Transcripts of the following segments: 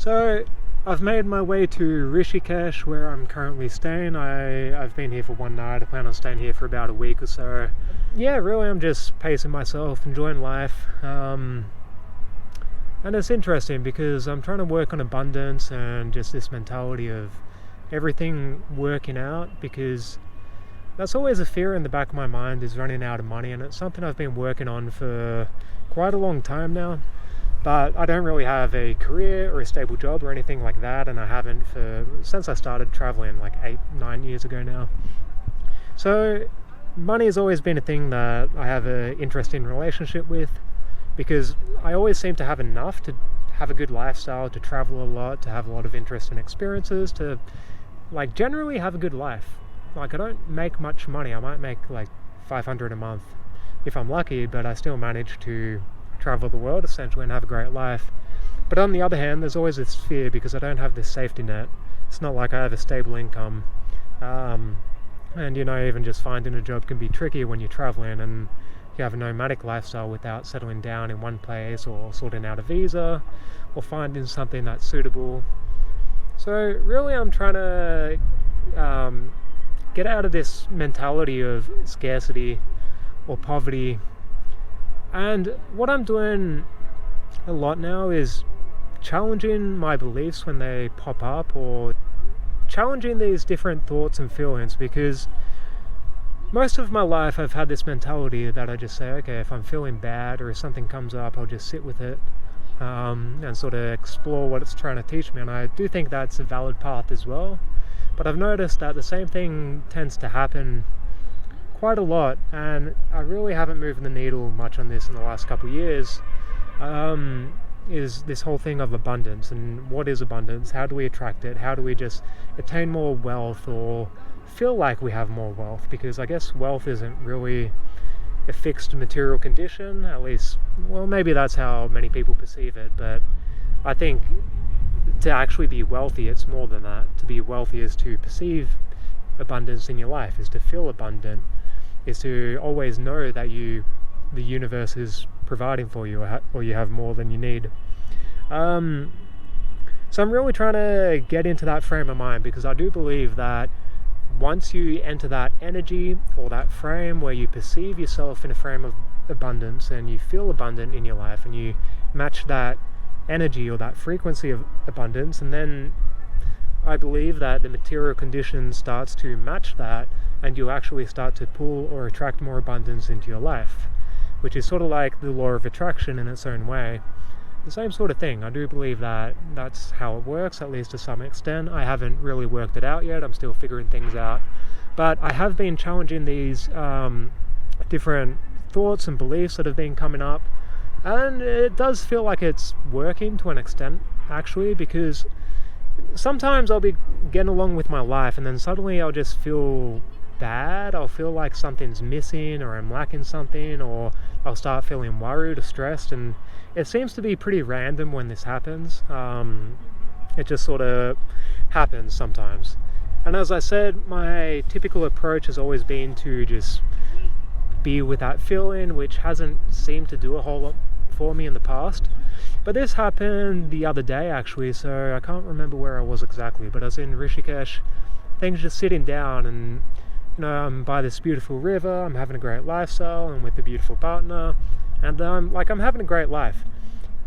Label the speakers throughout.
Speaker 1: So I've made my way to Rishikesh, where I'm currently staying. I've been here for one night. I plan on staying here for about a week or so. Yeah, really, I'm just pacing myself, enjoying life. And it's interesting because I'm trying to work on abundance and just this mentality of everything working out, because that's always a fear in the back of my mind, is running out of money, and it's something I've been working on for quite a long time now. But I don't really have a career or a stable job or anything like that, and I haven't since I started traveling like 8-9 years ago now. So money has always been a thing that I have an interesting relationship with, because I always seem to have enough to have a good lifestyle, to travel a lot, to have a lot of interesting experiences, to like generally have a good life. Like, I don't make much money. I might make like $500 a month if I'm lucky, but I still manage to travel the world essentially and have a great life. But on the other hand, there's always this fear because I don't have this safety net. It's not like I have a stable income, and even just finding a job can be tricky when you're traveling and you have a nomadic lifestyle without settling down in one place or sorting out a visa or finding something that's suitable. So really I'm trying to get out of this mentality of scarcity or poverty. And what I'm doing a lot now is challenging my beliefs when they pop up, or challenging these different thoughts and feelings, because most of my life I've had this mentality that I just say, okay, if I'm feeling bad or if something comes up, I'll just sit with it and sort of explore what it's trying to teach me. And I do think that's a valid path as well. But I've noticed that the same thing tends to happen quite a lot, and I really haven't moved the needle much on this in the last couple of years, is this whole thing of abundance. And what is abundance? How do we attract it? How do we just attain more wealth or feel like we have more wealth? Because I guess wealth isn't really a fixed material condition, at least, well, maybe that's how many people perceive it, but I think to actually be wealthy, it's more than that. To be wealthy is to perceive abundance in your life, is to feel abundant, is to always know that the universe is providing for you, or you have more than you need. So I'm really trying to get into that frame of mind, because I do believe that once you enter that energy or that frame where you perceive yourself in a frame of abundance and you feel abundant in your life, and you match that energy or that frequency of abundance, and then I believe that the material condition starts to match that, and you actually start to pull or attract more abundance into your life, which is sort of like the law of attraction in its own way. The same sort of thing. I do believe that that's how it works, at least to some extent. I haven't really worked it out yet. I'm still figuring things out. But I have been challenging these different thoughts and beliefs that have been coming up, and it does feel like it's working to an extent, actually, because sometimes I'll be getting along with my life and then suddenly I'll just feel bad. I'll feel like something's missing, or I'm lacking something, or I'll start feeling worried or stressed, and it seems to be pretty random when this happens. It just sort of happens sometimes. And as I said, my typical approach has always been to just be with that feeling, which hasn't seemed to do a whole lot for me in the past. But this happened the other day, actually, so I can't remember where I was exactly, but I was in Rishikesh, things just sitting down, and I'm by this beautiful river, I'm having a great lifestyle, I'm with a beautiful partner, and I'm having a great life.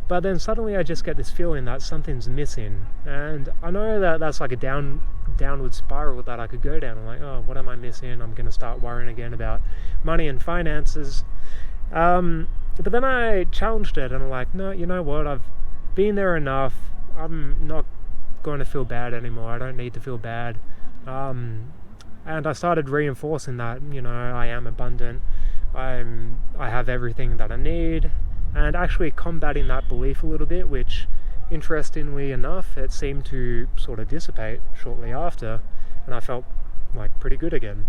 Speaker 1: But then suddenly I just get this feeling that something's missing, and I know that that's like a downward spiral that I could go down. I'm like, oh, what am I missing? I'm going to start worrying again about money and finances. But then I challenged it, and I'm like, no, you know what, I've been there enough. I'm not going to feel bad anymore. I don't need to feel bad. And I started reinforcing that, I am abundant. I have everything that I need, and actually combating that belief a little bit, which, interestingly enough, it seemed to sort of dissipate shortly after, and I felt like pretty good again.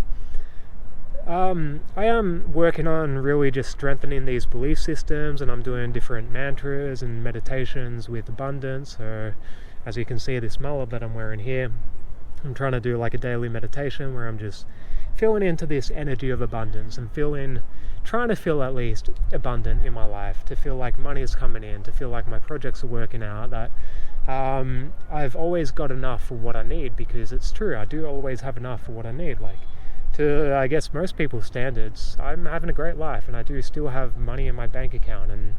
Speaker 1: I am working on really just strengthening these belief systems, and I'm doing different mantras and meditations with abundance. So as you can see, this mullet that I'm wearing here, I'm trying to do like a daily meditation where I'm just feeling into this energy of abundance and trying to feel at least abundant in my life, to feel like money is coming in, to feel like my projects are working out, that I've always got enough for what I need, because it's true, I do always have enough for what I need. Like, to, I guess, most people's standards, I'm having a great life, and I do still have money in my bank account, and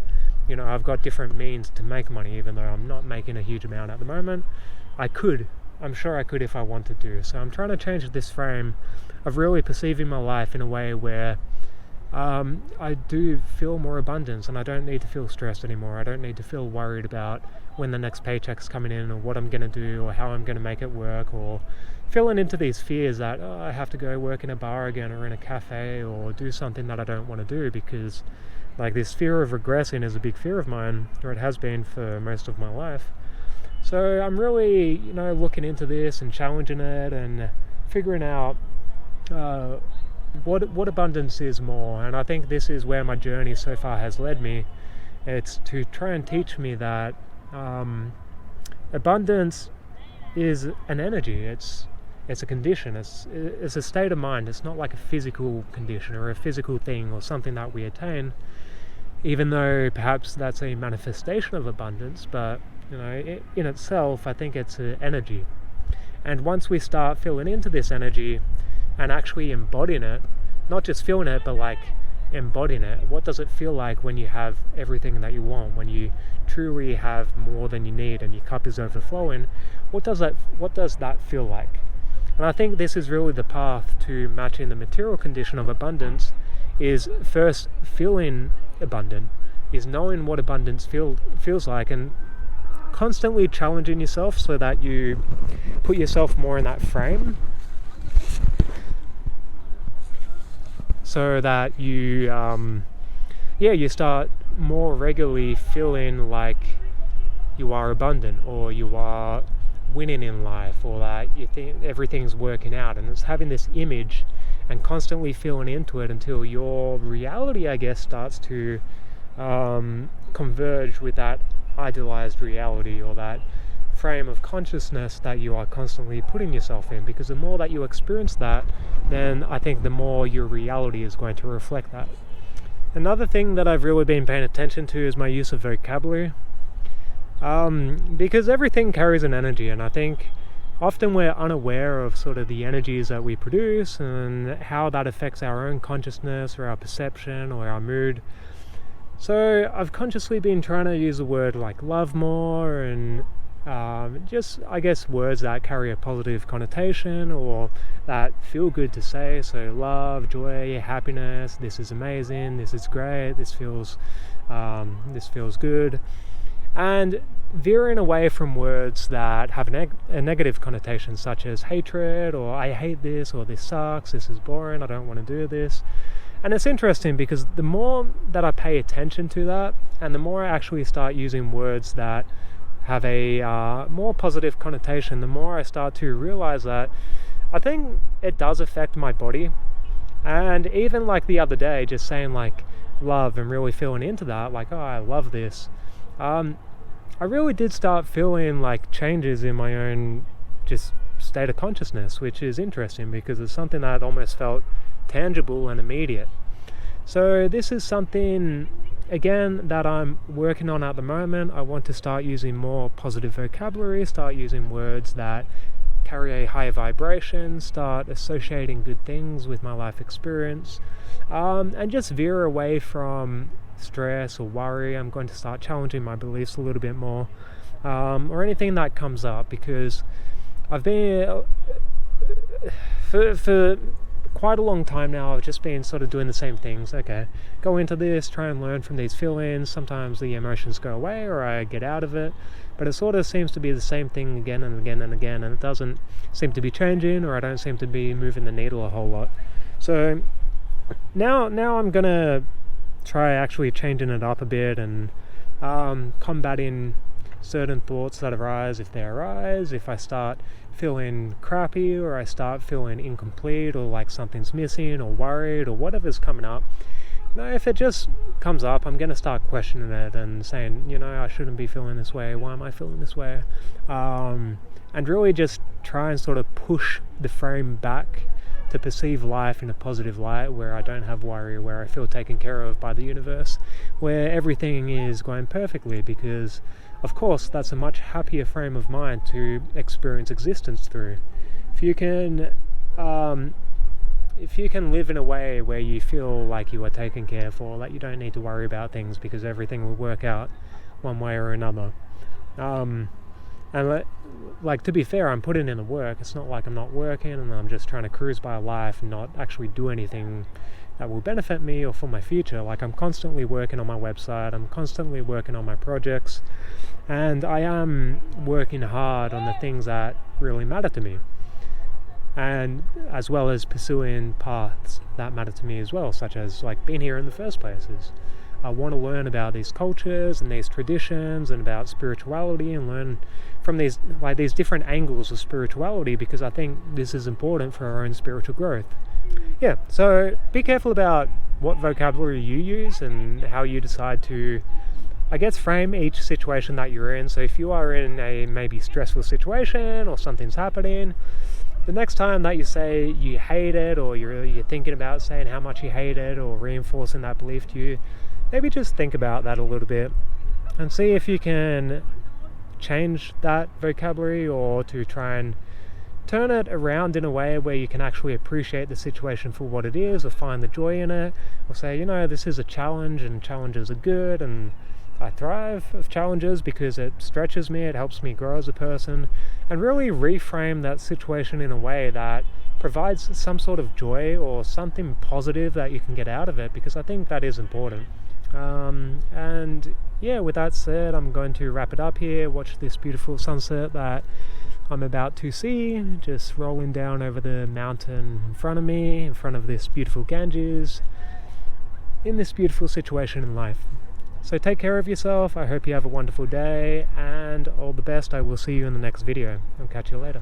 Speaker 1: I've got different means to make money, even though I'm not making a huge amount at the moment. I'm sure I could if I wanted to. So I'm trying to change this frame of really perceiving my life in a way where I do feel more abundance, and I don't need to feel stressed anymore. I don't need to feel worried about when the next paycheck's coming in, or what I'm going to do, or how I'm going to make it work, or feeling into these fears that I have to go work in a bar again, or in a cafe, or do something that I don't want to do, because like this fear of regressing is a big fear of mine, or it has been for most of my life. So I'm really, looking into this and challenging it and figuring out what abundance is more. And I think this is where my journey so far has led me. It's to try and teach me that abundance is an energy. It's a condition. It's a state of mind. It's not like a physical condition or a physical thing or something that we attain, even though perhaps that's a manifestation of abundance. But in itself, I think it's an energy. And once we start feeling into this energy and actually embodying it, not just feeling it, but like embodying it, what does it feel like when you have everything that you want, when you truly have more than you need and your cup is overflowing? What does that feel like? And I think this is really the path to matching the material condition of abundance, is first feeling abundant, is knowing what abundance feels like, and constantly challenging yourself so that you put yourself more in that frame, so that you start more regularly feeling like you are abundant, or you are winning in life, or that you think everything's working out. And it's having this image and constantly feeling into it until your reality, I guess, starts to converge with that idealized reality, or that frame of consciousness that you are constantly putting yourself in. Because the more that you experience that, then I think the more your reality is going to reflect that. Another thing that I've really been paying attention to is my use of vocabulary, because everything carries an energy, and I think often we're unaware of sort of the energies that we produce and how that affects our own consciousness or our perception or our mood. So I've consciously been trying to use the word like love more, and just, I guess, words that carry a positive connotation or that feel good to say. So love, joy, happiness, this is amazing, this is great, this feels good. And veering away from words that have a negative connotation, such as hatred, or I hate this, or this sucks, this is boring, I don't want to do this. And it's interesting because the more that I pay attention to that, and the more I actually start using words that have a more positive connotation, the more I start to realize that I think it does affect my body. And even like the other day, just saying like love and really feeling into that, like, oh, I love this, I really did start feeling like changes in my own just state of consciousness, which is interesting because it's something that almost felt tangible and immediate. So this is something, again, that I'm working on at the moment. I want to start using more positive vocabulary, start using words that carry a higher vibration, start associating good things with my life experience, and just veer away from stress or worry. I'm going to start challenging my beliefs a little bit more, or anything that comes up, because I've been for quite a long time now, I've just been sort of doing the same things. Okay, go into this, try and learn from these feelings. Sometimes the emotions go away or I get out of it, but it sort of seems to be the same thing again and again and again, and it doesn't seem to be changing, or I don't seem to be moving the needle a whole lot. So now I'm gonna try actually changing it up a bit and combating certain thoughts that arise if they arise. If I start feeling crappy, or I start feeling incomplete, or like something's missing, or worried, or whatever's coming up, if it just comes up, I'm going to start questioning it and saying, I shouldn't be feeling this way. Why am I feeling this way? And really just try and sort of push the frame back to perceive life in a positive light, where I don't have worry, where I feel taken care of by the universe, where everything is going perfectly, because of course that's a much happier frame of mind to experience existence through. If you can live in a way where you feel like you are taken care for, that you don't need to worry about things because everything will work out one way or another. And like, to be fair, I'm putting in the work. It's not like I'm not working and I'm just trying to cruise by life and not actually do anything that will benefit me or for my future. Like, I'm constantly working on my website, I'm constantly working on my projects, and I am working hard on the things that really matter to me, and as well as pursuing paths that matter to me as well, such as like being here in the first place. I want to learn about these cultures and these traditions and about spirituality, and learn from these different angles of spirituality, because I think this is important for our own spiritual growth. Yeah, so be careful about what vocabulary you use and how you decide to, I guess, frame each situation that you're in. So if you are in a maybe stressful situation or something's happening, the next time that you say you hate it, or you're thinking about saying how much you hate it or reinforcing that belief to you, maybe just think about that a little bit and see if you can change that vocabulary, or to try and turn it around in a way where you can actually appreciate the situation for what it is, or find the joy in it, or say, this is a challenge and challenges are good, and I thrive of challenges because it stretches me, it helps me grow as a person, and really reframe that situation in a way that provides some sort of joy or something positive that you can get out of it, because I think that is important. And yeah, with that said, I'm going to wrap it up here. Watch this beautiful sunset that I'm about to see, just rolling down over the mountain in front of me, in front of this beautiful Ganges, in this beautiful situation in life. So take care of yourself. I hope you have a wonderful day, and all the best. I will see you in the next video. I'll catch you later.